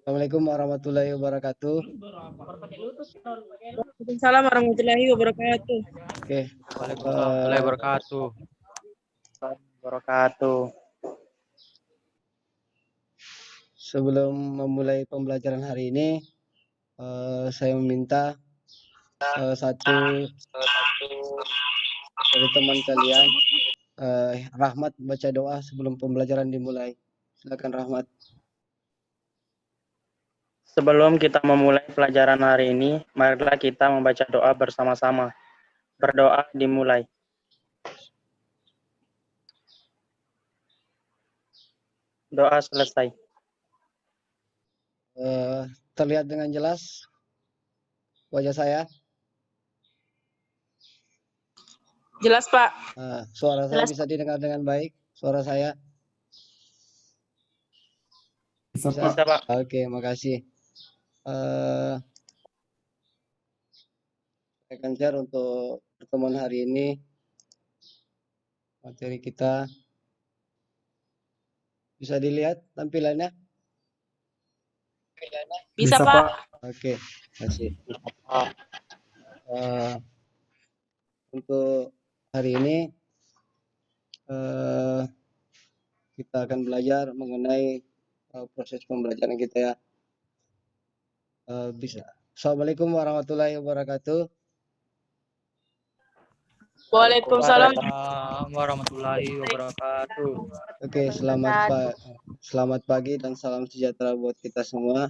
Assalamualaikum warahmatullahi wabarakatuh. Waalaikumsalam warahmatullahi wabarakatuh. Oke, Waalaikumsalam wabarakatuh. sebelum memulai pembelajaran hari ini, saya meminta satu dari teman kalian, Rahmat, baca doa sebelum pembelajaran dimulai. Silakan Rahmat. Sebelum kita memulai pelajaran hari ini, marilah kita membaca doa bersama-sama. Berdoa dimulai. Doa selesai. Terlihat dengan jelas wajah saya? Jelas, Pak. Suara saya Jelas. bisa didengar dengan baik? Suara saya? Bisa, Pak. Oke, makasih. Saya akan share untuk pertemuan hari ini. Materi kita bisa dilihat tampilannya? Bisa, Pak. Oke, kasih. Untuk hari ini kita akan belajar mengenai proses pembelajaran kita ya. Bisa. Assalamualaikum warahmatullahi wabarakatuh. Waalaikumsalam warahmatullahi wabarakatuh. Oke, selamat pagi dan salam sejahtera buat kita semua.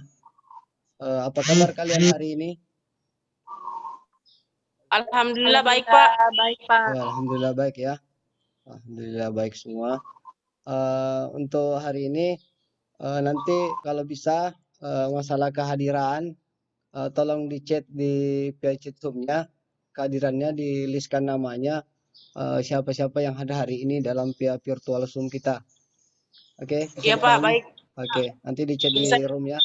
Apa kabar kalian hari ini? Alhamdulillah baik, Pak. Alhamdulillah baik ya. Alhamdulillah baik semua. Untuk hari ini nanti kalau bisa masalah kehadiran tolong di-chat di via chat Zoom-nya, kehadirannya di-listkan namanya siapa-siapa yang ada hari ini dalam via virtual Zoom kita. Oke? Iya, Pak, baik. Oke, nanti di-chat di room ya.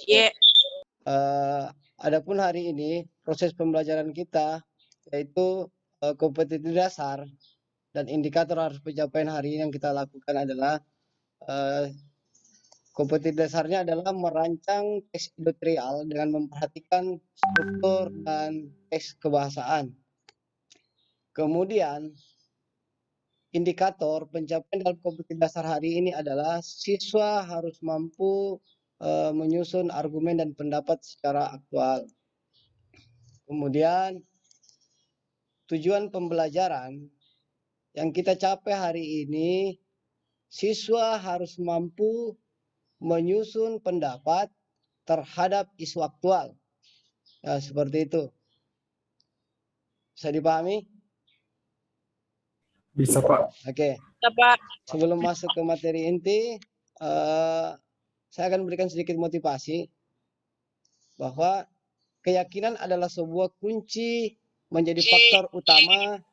Iya. Adapun hari ini proses pembelajaran kita yaitu kompetensi dasar dan indikator harus pencapaian hari ini yang kita lakukan adalah kompetensi dasarnya adalah merancang teks editorial dengan memperhatikan struktur dan teks kebahasaan. Kemudian indikator pencapaian dalam kompetensi dasar hari ini adalah siswa harus mampu menyusun argumen dan pendapat secara aktual. Kemudian tujuan pembelajaran yang kita capai hari ini, siswa harus mampu menyusun pendapat terhadap isu aktual. Ya, seperti itu. Bisa dipahami? Bisa, Pak. Oke. Bisa, Pak. Sebelum masuk ke materi inti, saya akan berikan sedikit motivasi bahwa keyakinan adalah sebuah kunci menjadi faktor utama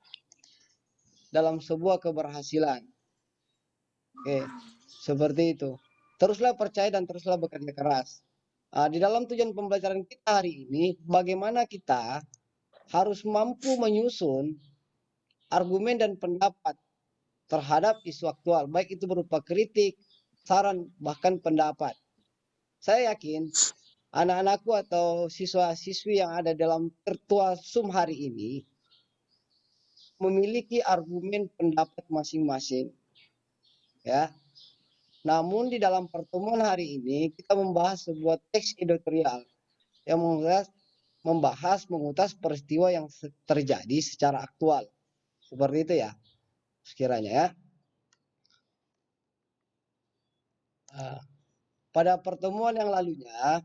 dalam sebuah keberhasilan. Oke, seperti itu. Teruslah percaya dan teruslah bekerja keras. Di dalam tujuan pembelajaran kita hari ini, bagaimana kita harus mampu menyusun argumen dan pendapat terhadap isu aktual, baik itu berupa kritik, saran, bahkan pendapat. Saya yakin anak-anakku atau siswa-siswi yang ada dalam virtual Zoom hari ini memiliki argumen pendapat masing-masing. Ya. Namun di dalam pertemuan hari ini kita membahas sebuah teks editorial yang mengutas peristiwa yang terjadi secara aktual. Seperti itu ya, sekiranya ya. Pada pertemuan yang lalunya,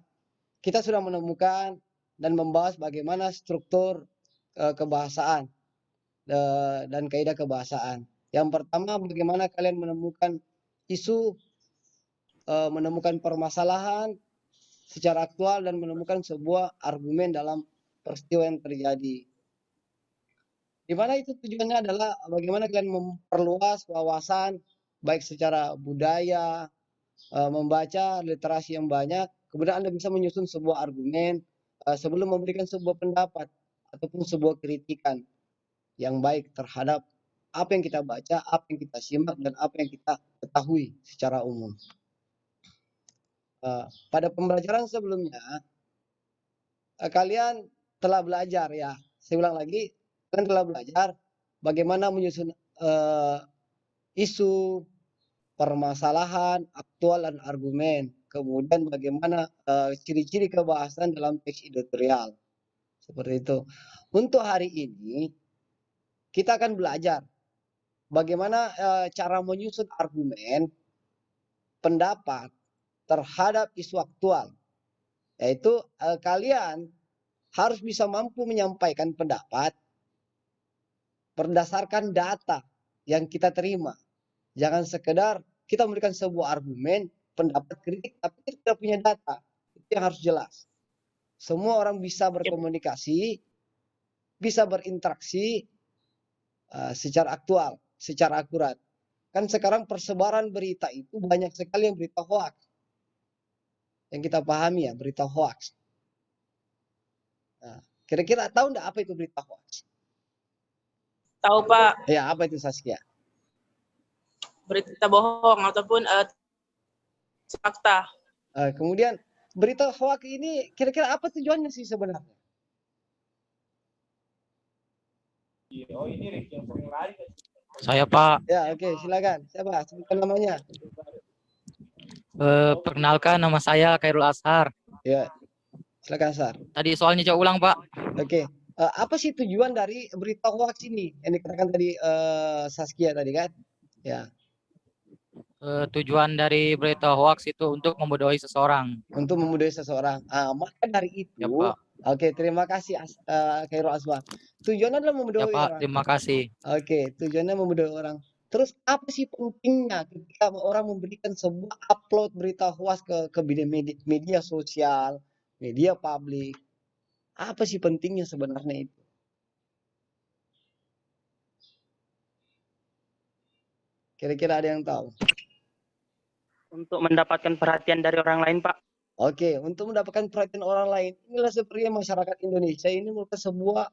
kita sudah menemukan dan membahas bagaimana struktur kebahasaan dan kaidah kebahasaan. Yang pertama, bagaimana kalian menemukan isu, menemukan permasalahan secara aktual dan menemukan sebuah argumen dalam peristiwa yang terjadi. Di mana itu tujuannya adalah bagaimana kalian memperluas wawasan baik secara budaya, membaca literasi yang banyak, kemudian Anda bisa menyusun sebuah argumen sebelum memberikan sebuah pendapat ataupun sebuah kritikan yang baik terhadap apa yang kita baca, apa yang kita simak, dan apa yang kita ketahui secara umum. pada pembelajaran sebelumnya kalian telah belajar ya. Saya ulang lagi, kalian telah belajar bagaimana menyusun isu, permasalahan, aktual dan argumen. Kemudian bagaimana ciri-ciri kebahasan dalam teks editorial. Seperti itu. Untuk hari ini kita akan belajar bagaimana cara menyusun argumen, pendapat terhadap isu aktual. Yaitu kalian harus bisa mampu menyampaikan pendapat berdasarkan data yang kita terima. Jangan sekedar kita memberikan sebuah argumen, pendapat kritik, tapi kita tidak punya data. Itu yang harus jelas. Semua orang bisa berkomunikasi, bisa berinteraksi secara aktual, secara akurat. Kan sekarang persebaran berita itu banyak sekali yang berita hoax. Yang kita pahami ya, berita hoax. Nah, kira-kira tahu enggak apa itu berita hoax? Tahu Pak, Ya, apa itu Saskia? berita bohong ataupun fakta. Kemudian berita hoax ini kira-kira apa tujuannya sih sebenarnya? Saya Pak, Ya, oke, silakan. Siapa? Sebutkan namanya. perkenalkan nama saya Khairul Ashar. Ya, silakan Sar. Tadi soalnya coba ulang Pak. Oke. Apa sih tujuan dari berita hoax ini yang dikatakan tadi Saskia tadi kan? Ya, Tujuan dari berita hoax itu untuk membodohi seseorang. untuk memudahi seseorang. Maka dari itu, Ya Pak. oke, terima kasih Khairul Asbah. Tujuannya adalah Ya memudahi Pak, orang. terima kasih. Oke, tujuannya memudahi orang. Terus apa sih pentingnya ketika orang memberikan sebuah upload berita hoax ke media sosial, media publik? Apa sih pentingnya sebenarnya itu? Kira-kira ada yang tahu? Untuk mendapatkan perhatian dari orang lain, Pak. Oke, untuk mendapatkan perhatian orang lain, inilah sepertinya masyarakat Indonesia ini merupakan sebuah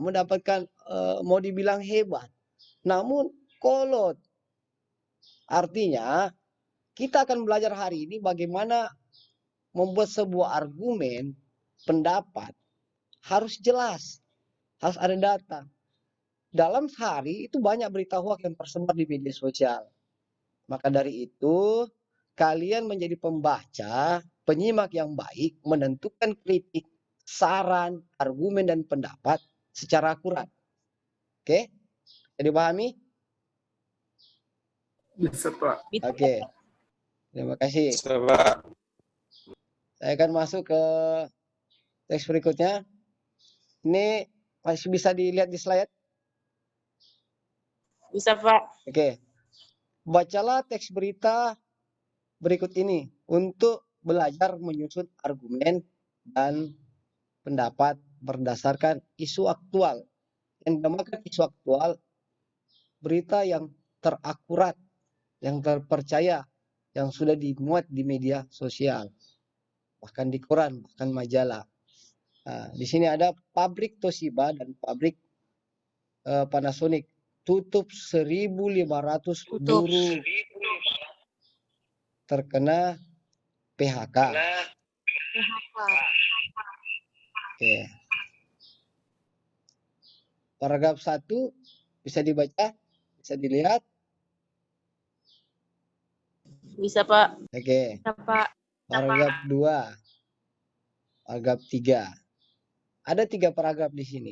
mendapatkan mau dibilang hebat, namun kolot. Artinya, kita akan belajar hari ini bagaimana membuat sebuah argumen, pendapat harus jelas, harus ada data. Dalam sehari itu banyak berita hoax yang tersebar di media sosial. Maka dari itu, kalian menjadi pembaca, penyimak yang baik, menentukan kritik, saran, argumen, dan pendapat secara akurat. Oke? Jadi pahami? Bisa, Pak. Oke. Terima kasih. Bisa, Pak. Saya akan masuk ke teks berikutnya. Ini masih bisa dilihat di slide. Bisa Pak. Oke. Bacalah teks berita berikut ini untuk belajar menyusun argumen dan pendapat berdasarkan isu aktual. Yang dinamakan isu aktual, berita yang terakurat, yang terpercaya, yang sudah dimuat di media sosial, bahkan di koran, bahkan majalah. Nah, di sini ada pabrik Toshiba dan pabrik Panasonic tutup 1.500 buruh terkena PHK. Oke. Paragraf 1 bisa dibaca, bisa dilihat. Bisa Pak. Oke. Bisa Pak. Paragraf 2. Paragraf 3. Ada 3 paragraf di sini.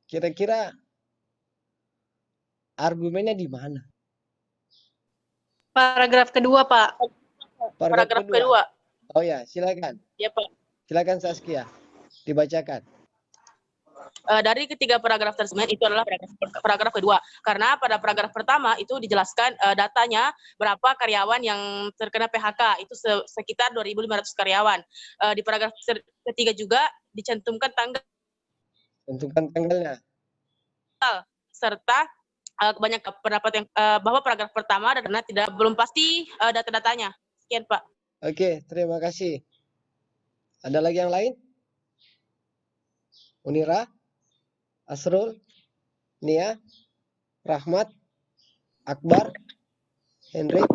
Kira-kira argumennya di mana? Paragraf kedua Pak. Paragraf kedua. Oh ya, silakan. Ya Pak. Silakan Saskia, dibacakan. Dari ketiga paragraf tersebut itu adalah paragraf kedua. Karena pada paragraf pertama itu dijelaskan datanya berapa karyawan yang terkena PHK, itu sekitar 2.500 karyawan. Di paragraf ketiga juga dicantumkan tanggal. Tentukan tanggalnya. Serta banyak pendapat yang bahwa paragraf pertama karena belum pasti data-datanya. Sekian Pak. Oke, terima kasih. Ada lagi yang lain? Unira, Asrul, Nia, Rahmat, Akbar, Henry.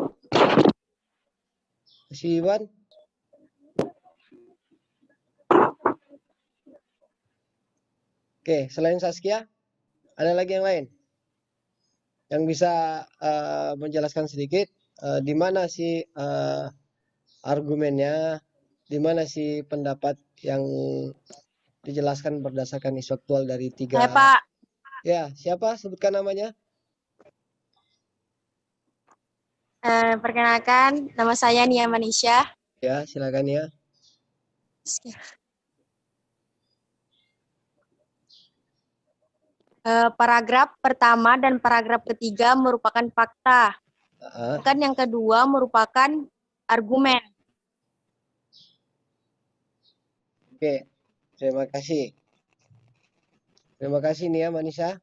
Masih Iwan? Oke, selain Saskia, ada lagi yang lain yang bisa menjelaskan sedikit di mana sih argumennya, di mana sih pendapat yang dijelaskan berdasarkan isu aktual dari Saya, tiga. Pak. Ya, siapa? Sebutkan namanya. Perkenalkan, nama saya Nia Manisha. Ya, silakan ya. Paragraf pertama dan paragraf ketiga merupakan fakta, sedangkan yang kedua merupakan argumen. Oke, terima kasih. Terima kasih Nia Manisa.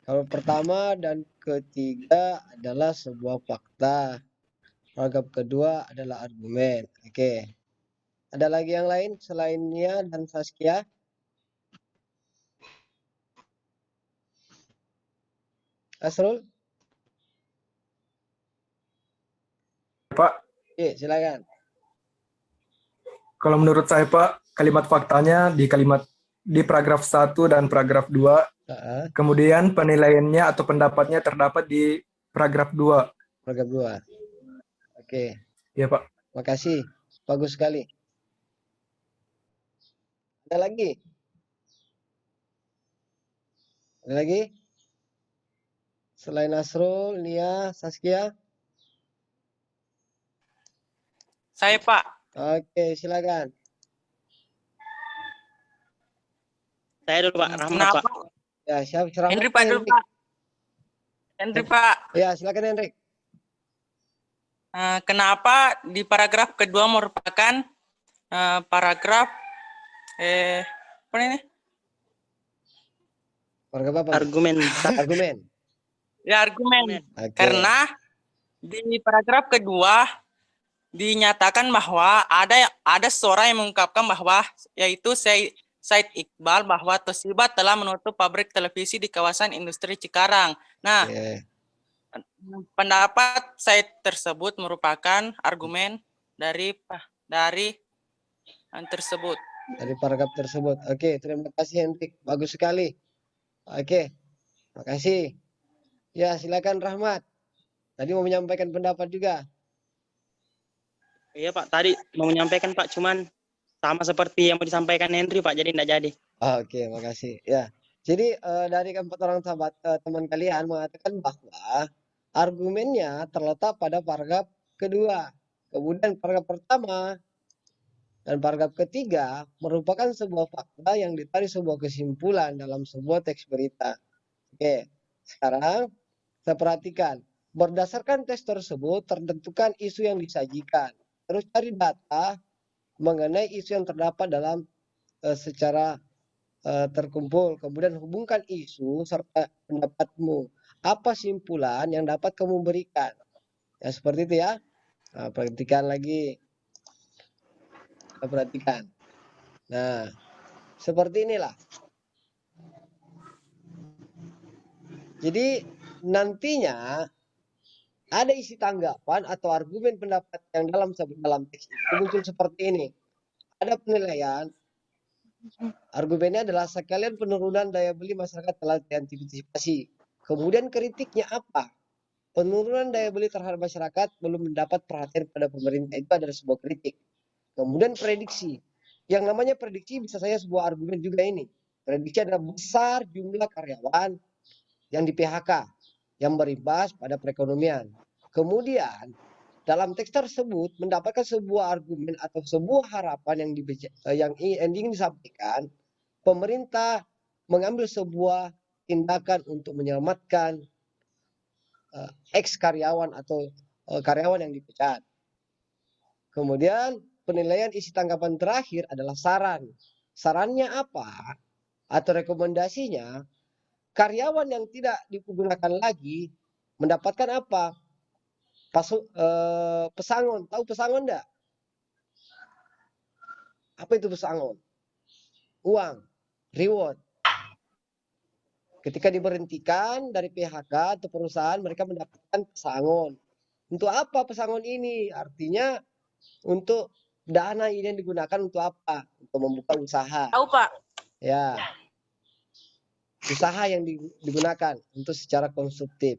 Kalau pertama dan ketiga adalah sebuah fakta. Paragraf kedua adalah argumen. Oke. Ada lagi yang lain selain Nia dan Saskia? Asrul? Pak, Silakan. kalau menurut saya Pak, kalimat faktanya di paragraf 1 dan paragraf 2, kemudian penilaiannya atau pendapatnya terdapat di paragraf 2. Paragraf 2. Oke. Ya Pak. Makasih. Bagus sekali. Ada lagi? Ada lagi? Selain Asrul, Nia, Saskia? Saya, Pak. Oke, silakan. Saya dulu Pak, Rahmat Kenapa? Pak. Ya, siap. Rahmat, Henry, Pak, dulu, Pak. Henry, Pak. Ya, silakan Henry. Kenapa di paragraf kedua merupakan paragraf apa ini? Paragraf apa? Argumen. Argumen. Ya, argumen. Oke. Karena di paragraf kedua dinyatakan bahwa ada seorang yang mengungkapkan bahwa yaitu Said Iqbal bahwa Toshiba telah menutup pabrik televisi di kawasan industri Cikarang. Nah, pendapat Said tersebut merupakan argumen dari tersebut. Dari paragraf tersebut. Oke, terima kasih Hendrik. Bagus sekali. Oke, makasih. Ya, silakan Rahmat. Tadi mau menyampaikan pendapat juga. Iya Pak, tadi mau menyampaikan Pak, cuman sama seperti yang mau disampaikan Henry Pak, jadi tidak jadi. Oke, makasih. Ya, jadi dari keempat orang sahabat teman kalian mengatakan bahwa argumennya terletak pada paragraf kedua. Kemudian paragraf pertama dan paragraf ketiga merupakan sebuah fakta yang ditarik sebuah kesimpulan dalam sebuah teks berita. Oke, sekarang saya perhatikan. Berdasarkan teks tersebut tertentukan isu yang disajikan. Terus cari data mengenai isu yang terdapat dalam secara terkumpul. Kemudian hubungkan isu serta pendapatmu. Apa simpulan yang dapat kamu berikan? Ya seperti itu ya. Nah, perhatikan lagi. Perhatikan. Nah, seperti inilah. Jadi nantinya ada isi tanggapan atau argumen pendapat yang dalam teks itu muncul seperti ini. Ada penilaian. Argumennya adalah sekalian penurunan daya beli masyarakat telah diantisipasi. Kemudian kritiknya apa? Penurunan daya beli terhadap masyarakat belum mendapat perhatian pada pemerintah, itu adalah sebuah kritik. Kemudian prediksi. Yang namanya prediksi bisa saja sebuah argumen juga ini. Prediksi adalah besar jumlah karyawan yang di PHK yang berimbas pada perekonomian. Kemudian dalam teks tersebut mendapatkan sebuah argumen atau sebuah harapan yang ingin disampaikan, pemerintah mengambil sebuah tindakan untuk menyelamatkan ex karyawan atau karyawan yang dipecat. Kemudian penilaian isi tanggapan terakhir adalah saran. Sarannya apa? Atau rekomendasinya, karyawan yang tidak digunakan lagi mendapatkan apa? Pesangon. Tahu pesangon enggak? Apa itu pesangon? Uang, reward. Ketika diberhentikan dari PHK atau perusahaan, mereka mendapatkan pesangon. Untuk apa pesangon ini? Artinya untuk dana ini yang digunakan untuk apa? Untuk membuka usaha. Tahu, Pak. Ya. Usaha yang digunakan untuk secara konstruktif.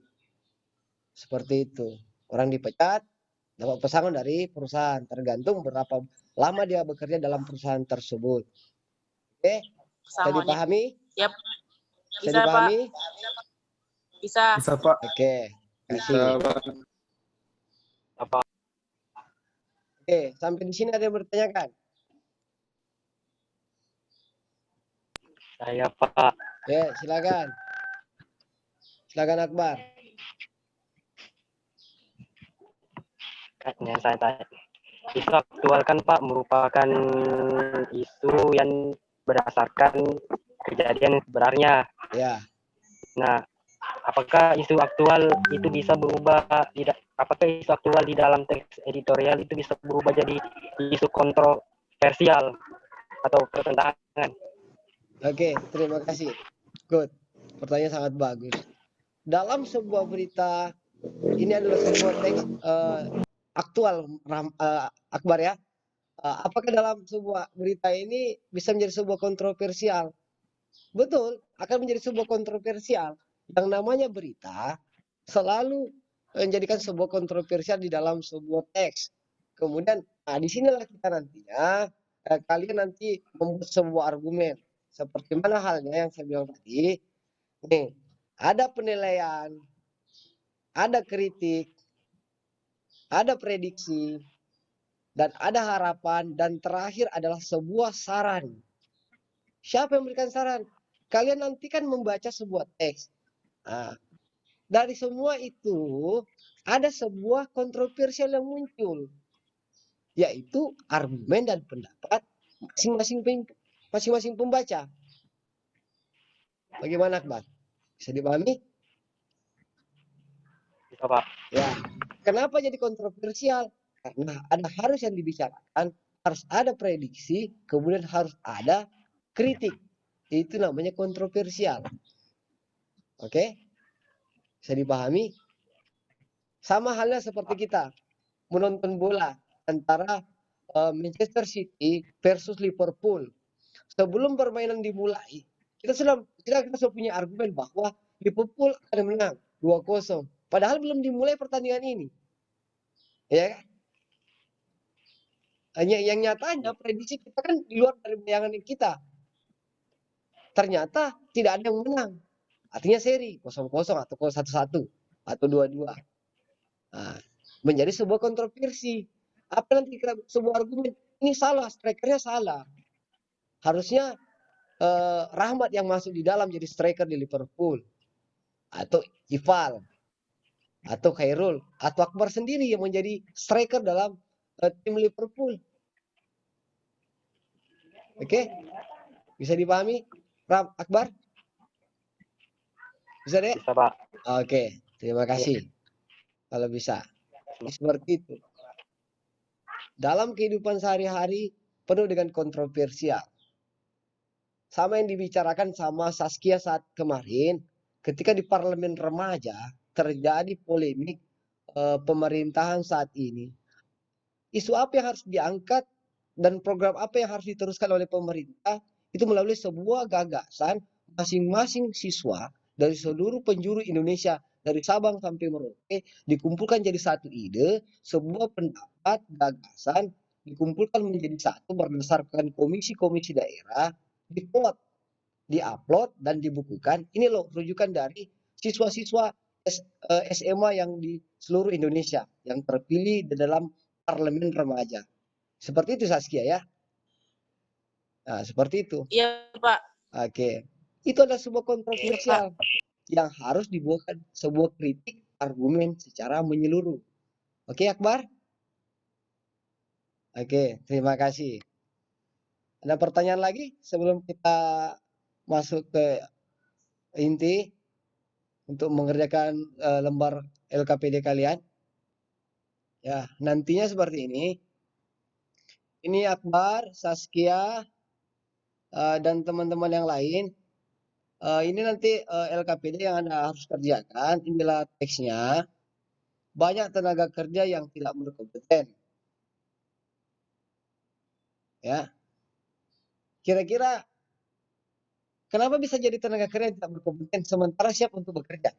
Seperti itu. Orang dipecat, dapat pesangon dari perusahaan. Tergantung berapa lama dia bekerja dalam perusahaan tersebut. Oke? Bisa Pesangonnya. dipahami? Yap. Bisa Bisa, Pak. dipahami? Bisa. Bisa, Pak. Oke. Kasih. Oke, sampai di sini ada yang bertanyakan? Saya Pak. Ya, silakan. Silakan Akbar. Yang saya tanya. Isu aktual kan Pak merupakan isu yang berdasarkan kejadian sebenarnya. Ya. Nah, apakah isu aktual itu bisa berubah apakah isu aktual di dalam teks editorial itu bisa berubah jadi isu kontroversial atau pertentangan? Oke, terima kasih. Good. Pertanyaan sangat bagus. Dalam sebuah berita, ini adalah sebuah teks aktual, Akbar ya. Apakah dalam sebuah berita ini bisa menjadi sebuah kontroversial? Betul, akan menjadi sebuah kontroversial. Yang namanya berita selalu menjadikan sebuah kontroversial di dalam sebuah teks. Kemudian, disinilah kita nantinya, kalian nanti membuat sebuah argumen. Seperti mana halnya yang saya bilang tadi, nih, ada penilaian, ada kritik, ada prediksi, dan ada harapan, dan terakhir adalah sebuah saran. Siapa yang memberikan saran? Kalian nanti kan membaca sebuah teks. Nah, dari semua itu ada sebuah kontroversial yang muncul, yaitu argumen dan pendapat masing-masing pembaca. Bagaimana, Akbar? Bisa dipahami? Bisa Pak. Ya. Kenapa jadi kontroversial? Karena ada harus yang dibicarakan, harus ada prediksi, kemudian harus ada kritik. Itu namanya kontroversial. Oke? Bisa dipahami? Sama halnya seperti kita menonton bola antara Manchester City versus Liverpool. Sebelum permainan dimulai, kita sudah punya argumen bahwa Liverpool akan menang 2-0. Padahal belum dimulai pertandingan ini. Ya kan? Hanya yang nyatanya prediksi kita kan di luar dari bayangan kita. Ternyata tidak ada yang menang. Artinya seri 0-0 atau 1-1 atau 2-2. Nah, menjadi sebuah kontroversi. Apa nanti kita sebuah argumen ini salah, strikernya salah. Harusnya Rahmat yang masuk di dalam jadi striker di Liverpool, atau Ival, atau Khairul, atau Akbar sendiri yang menjadi striker dalam tim Liverpool. Oke? Bisa dipahami, Akbar? Bisa deh? Bisa Pak. Oke, terima kasih. Kalau bisa. Seperti itu. Dalam kehidupan sehari-hari penuh dengan kontroversial. Sama yang dibicarakan sama Saskia saat kemarin, ketika di parlemen remaja terjadi polemik pemerintahan saat ini. Isu apa yang harus diangkat dan program apa yang harus diteruskan oleh pemerintah itu melalui sebuah gagasan masing-masing siswa dari seluruh penjuru Indonesia, dari Sabang sampai Merauke, dikumpulkan jadi satu ide, sebuah pendapat, gagasan, dikumpulkan menjadi satu berdasarkan komisi-komisi daerah, diplot, diupload, dan dibukukan. Ini loh rujukan dari siswa-siswa SMA yang di seluruh Indonesia yang terpilih di dalam parlemen remaja. Seperti itu Saskia ya. Nah, seperti itu. Iya, Pak. Oke. Itu adalah sebuah kontroversial yang harus dibuatkan sebuah kritik argumen secara menyeluruh. Oke, Akbar? Oke, terima kasih. Ada pertanyaan lagi sebelum kita masuk ke inti untuk mengerjakan lembar LKPD kalian? Ya, nantinya seperti ini. Ini Akbar, Saskia, dan teman-teman yang lain. Ini nanti LKPD yang Anda harus kerjakan. Inilah teksnya. banyak tenaga kerja yang tidak berkompeten. Ya. Kira-kira kenapa bisa jadi tenaga kerja yang tidak berkompeten sementara siap untuk bekerja?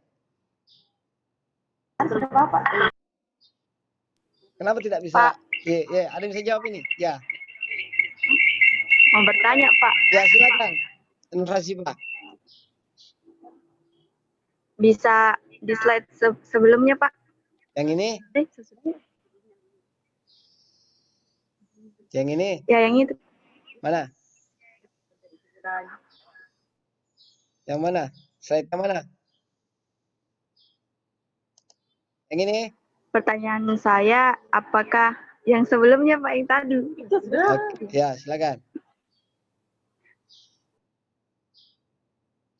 Kenapa tidak bisa? Ya, ada yang bisa jawab ini? Ya. Mau bertanya, Pak. Ya, silakan. Nur Hasifah. Bisa di slide sebelumnya, Pak. Yang ini? Yang ini? Ya, yang itu. Mana? Yang mana? Slide yang mana? Yang ini? Pertanyaan saya, apakah yang sebelumnya, Pak, yang tadi? Oke, ya, silakan.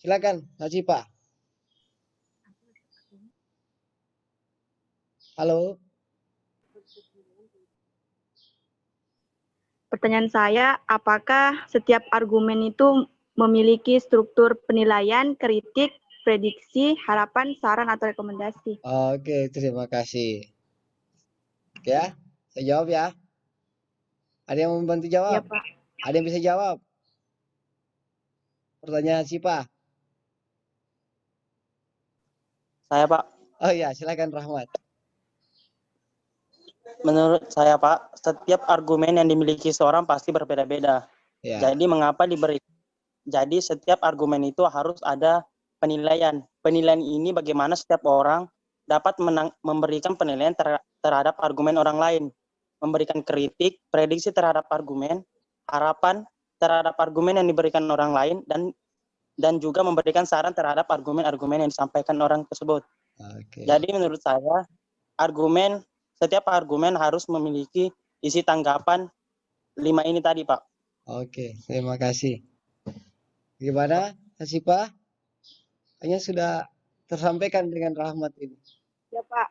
Silakan, Hasifah. Halo. Pertanyaan saya, apakah setiap argumen itu memiliki struktur penilaian, kritik, prediksi, harapan, saran, atau rekomendasi? Oke, terima kasih. Oke ya, saya jawab ya. Ada yang membantu jawab? Ya, Pak. Ada yang bisa jawab? Pertanyaan Hasifah. Saya, Pak. Oh iya, silakan Rahmat. Menurut saya, Pak, setiap argumen yang dimiliki seorang pasti berbeda-beda. Ya. Jadi setiap argumen itu harus ada penilaian. Penilaian ini bagaimana setiap orang dapat memberikan penilaian terhadap argumen orang lain, memberikan kritik, prediksi terhadap argumen, harapan terhadap argumen yang diberikan orang lain, dan juga memberikan saran terhadap argumen-argumen yang disampaikan orang tersebut. Oke. Jadi menurut saya setiap argumen harus memiliki isi tanggapan 5 ini tadi, Pak. Oke, terima kasih. Gimana, Hasifah? Hanya sudah tersampaikan dengan Rahmat ini. Ya, Pak.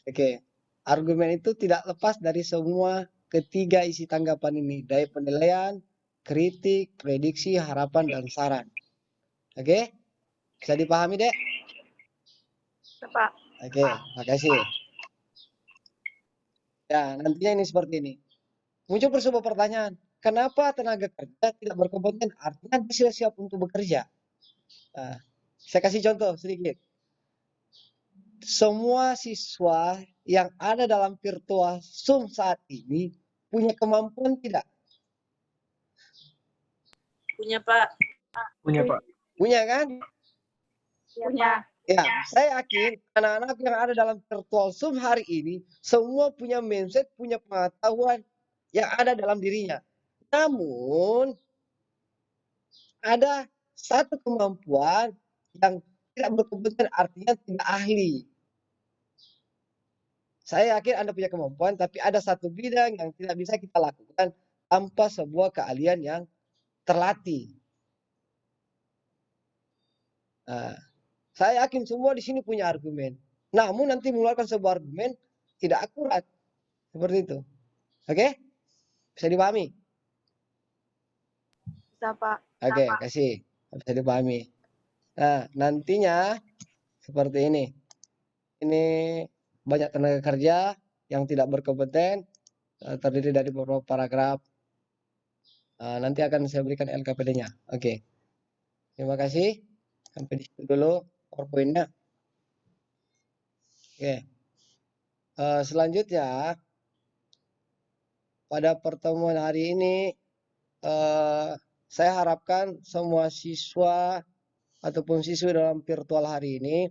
Oke. Argumen itu tidak lepas dari semua ketiga isi tanggapan ini, dari penilaian, kritik, prediksi, harapan, dan saran. Oke? Bisa dipahami, Dek? Ya, Pak. Oke, makasih. Ya, nantinya ini seperti ini. Muncul sebuah pertanyaan, kenapa tenaga kerja tidak berkompeten? Artinya dia sudah siap untuk bekerja. Nah, saya kasih contoh sedikit. Semua siswa yang ada dalam virtual Zoom saat ini punya kemampuan tidak? Punya, Pak. Punya, Pak. Punya kan? Punya. Ya, saya yakin anak-anak yang ada dalam virtual Zoom hari ini semua punya mindset, punya pengetahuan yang ada dalam dirinya. Namun ada satu kemampuan yang tidak berkompeten, artinya tidak ahli. Saya yakin Anda punya kemampuan, tapi ada satu bidang yang tidak bisa kita lakukan tanpa sebuah keahlian yang terlatih. Nah, saya yakin semua di sini punya argumen. Namun nanti mengeluarkan sebuah argumen tidak akurat. Seperti itu. Oke? Bisa dipahami? Bisa, Pak. Oke, kasih. Bisa dipahami. Nah, nantinya seperti ini. Ini banyak tenaga kerja yang tidak berkompeten, terdiri dari beberapa paragraf. Nanti akan saya berikan LKPD-nya. Oke. Terima kasih. Sampai di situ dulu PowerPoint-nya. Oke. Selanjutnya, pada pertemuan hari ini, saya harapkan semua siswa ataupun siswi dalam virtual hari ini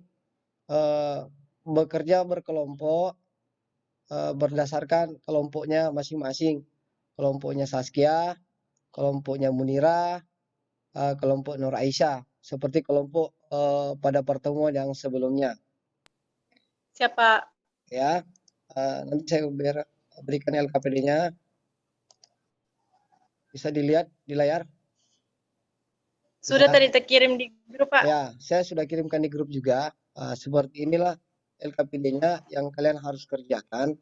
bekerja berkelompok berdasarkan kelompoknya masing-masing. Kelompoknya Saskia, kelompoknya Munira, kelompok Nur Aisyah. Seperti kelompok pada pertemuan yang sebelumnya. Siapa? Ya, nanti saya berikan LKPD-nya. Bisa dilihat di layar. Sudah tadi terkirim di grup, Pak. Ya, saya sudah kirimkan di grup juga. Seperti inilah LKPD-nya yang kalian harus kerjakan.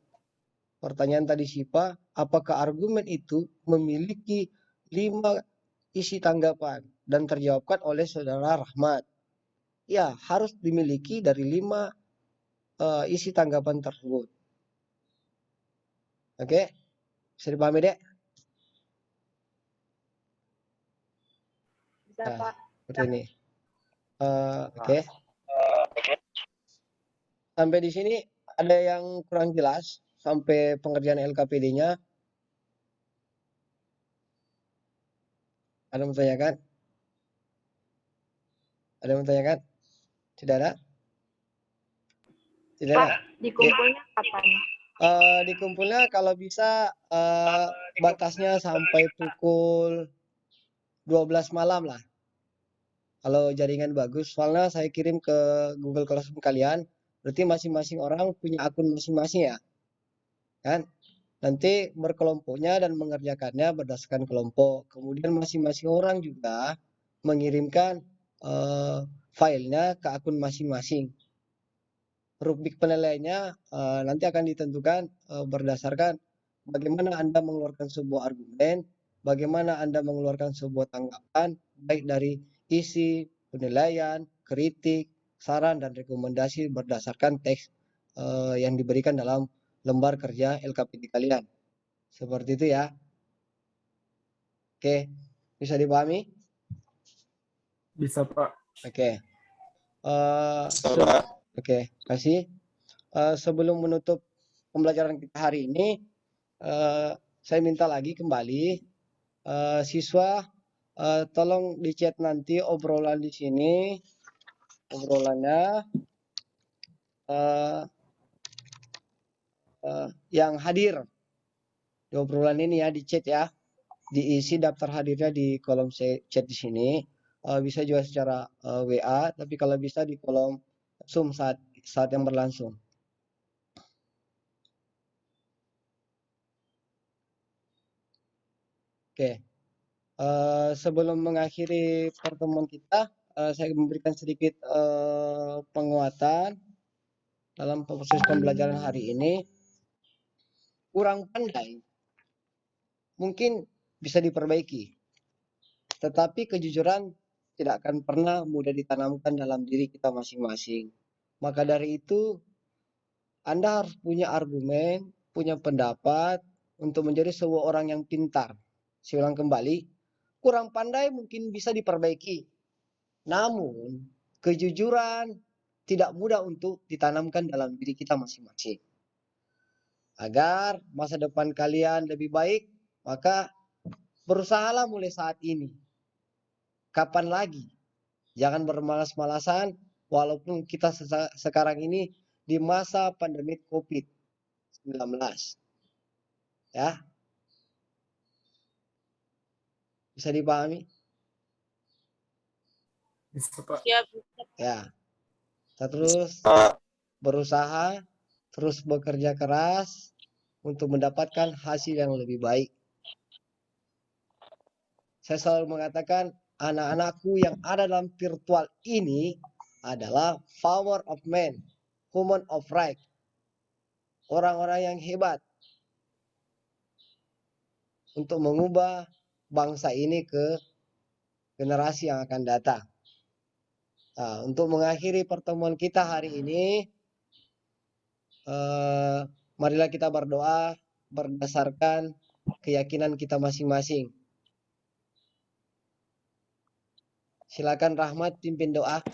Pertanyaan tadi Sipa, apakah argumen itu memiliki 5 isi tanggapan? Dan terjawabkan oleh Saudara Rahmat. Ya, harus dimiliki dari 5 isi tanggapan tersebut. Oke, bisa dipahami, Dek? Bisa, Nah, Pak. seperti ini. Oke. Sampai di sini ada yang kurang jelas sampai pengerjaan LKPD-nya? Ada yang menanyakan? Ada yang menanyakan? Tidak ada? Tidak Pak, ada? dikumpulnya kapan? Dikumpulnya kalau bisa batasnya sampai pukul 12 malam lah. Kalau jaringan bagus, soalnya saya kirim ke Google Classroom kalian, berarti masing-masing orang punya akun masing-masing ya, kan? Nanti berkelompoknya dan mengerjakannya berdasarkan kelompok. Kemudian masing-masing orang juga mengirimkan filenya ke akun masing-masing. Rubrik penilaiannya nanti akan ditentukan berdasarkan bagaimana Anda mengeluarkan sebuah argumen, bagaimana Anda mengeluarkan sebuah tanggapan, baik dari isi, penilaian, kritik, saran, dan rekomendasi berdasarkan teks yang diberikan dalam lembar kerja LKPD kalian. Seperti itu ya. Oke, bisa dipahami? Bisa, Pak. Oke. Oke, kasih. Sebelum menutup pembelajaran kita hari ini, saya minta lagi kembali siswa tolong di chat nanti obrolan di sini, obrolannya yang hadir di obrolan ini ya, di chat ya, diisi daftar hadirnya di kolom chat di sini. Bisa juga secara WA, tapi kalau bisa di kolom Zoom saat yang berlangsung. Oke, sebelum mengakhiri pertemuan kita, saya memberikan sedikit penguatan dalam proses pembelajaran hari ini. Kurang pandai mungkin bisa diperbaiki, tetapi kejujuran tidak akan pernah mudah ditanamkan dalam diri kita masing-masing. Maka dari itu, Anda harus punya argumen, punya pendapat untuk menjadi sebuah orang yang pintar. Saya ulang kembali, kurang pandai mungkin bisa diperbaiki. Namun, kejujuran tidak mudah untuk ditanamkan dalam diri kita masing-masing. Agar masa depan kalian lebih baik, maka berusahalah mulai saat ini. Kapan lagi? Jangan bermalas-malasan walaupun kita sekarang ini di masa pandemi COVID-19. Ya. Bisa dipahami? Bisa, Pak. Siap. Ya. Kita terus berusaha, terus bekerja keras untuk mendapatkan hasil yang lebih baik. Saya selalu mengatakan anak-anakku yang ada dalam virtual ini adalah power of man, woman of right. Orang-orang yang hebat untuk mengubah bangsa ini ke generasi yang akan datang. Nah, untuk mengakhiri pertemuan kita hari ini, marilah kita berdoa berdasarkan keyakinan kita masing-masing. Silakan Rahmat pimpin doa.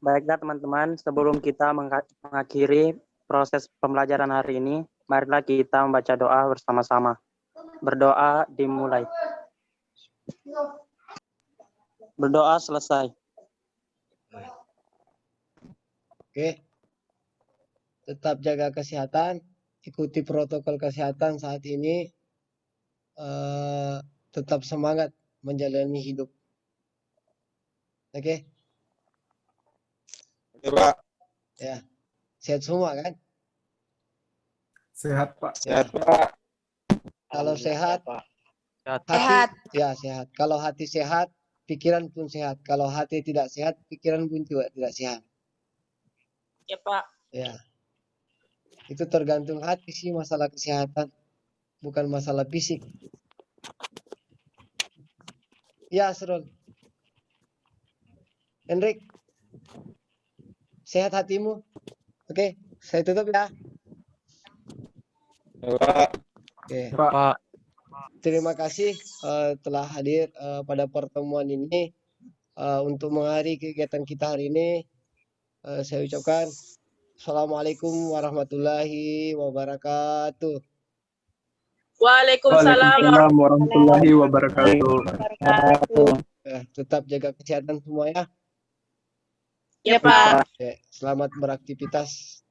Baiklah teman-teman, sebelum kita mengakhiri proses pembelajaran hari ini, marilah kita membaca doa bersama-sama. Berdoa dimulai. Berdoa selesai. Oke. Tetap jaga kesehatan, ikuti protokol kesehatan saat ini. Tetap semangat menjalani hidup. Oke. Pak. Ya. Sehat semua kan? Sehat, Pak. Sehat, Pak. Kalau sehat, Sehat. hati, ya sehat. Kalau hati sehat, pikiran pun sehat. Kalau hati tidak sehat, pikiran pun juga tidak sehat. Ya, Pak. Ya. Itu tergantung hati sih masalah kesehatan, bukan masalah fisik. Ya, Srul. Hendrik. Sehat hatimu. Oke, saya tutup ya. Oke. Pak. Terima kasih telah hadir pada pertemuan ini. Untuk mengakhiri kegiatan kita hari ini, saya ucapkan Assalamualaikum warahmatullahi wabarakatuh. Waalaikumsalam warahmatullahi wabarakatuh. Tetap jaga kesehatan semua ya. Ya Pak. Oke, selamat beraktivitas.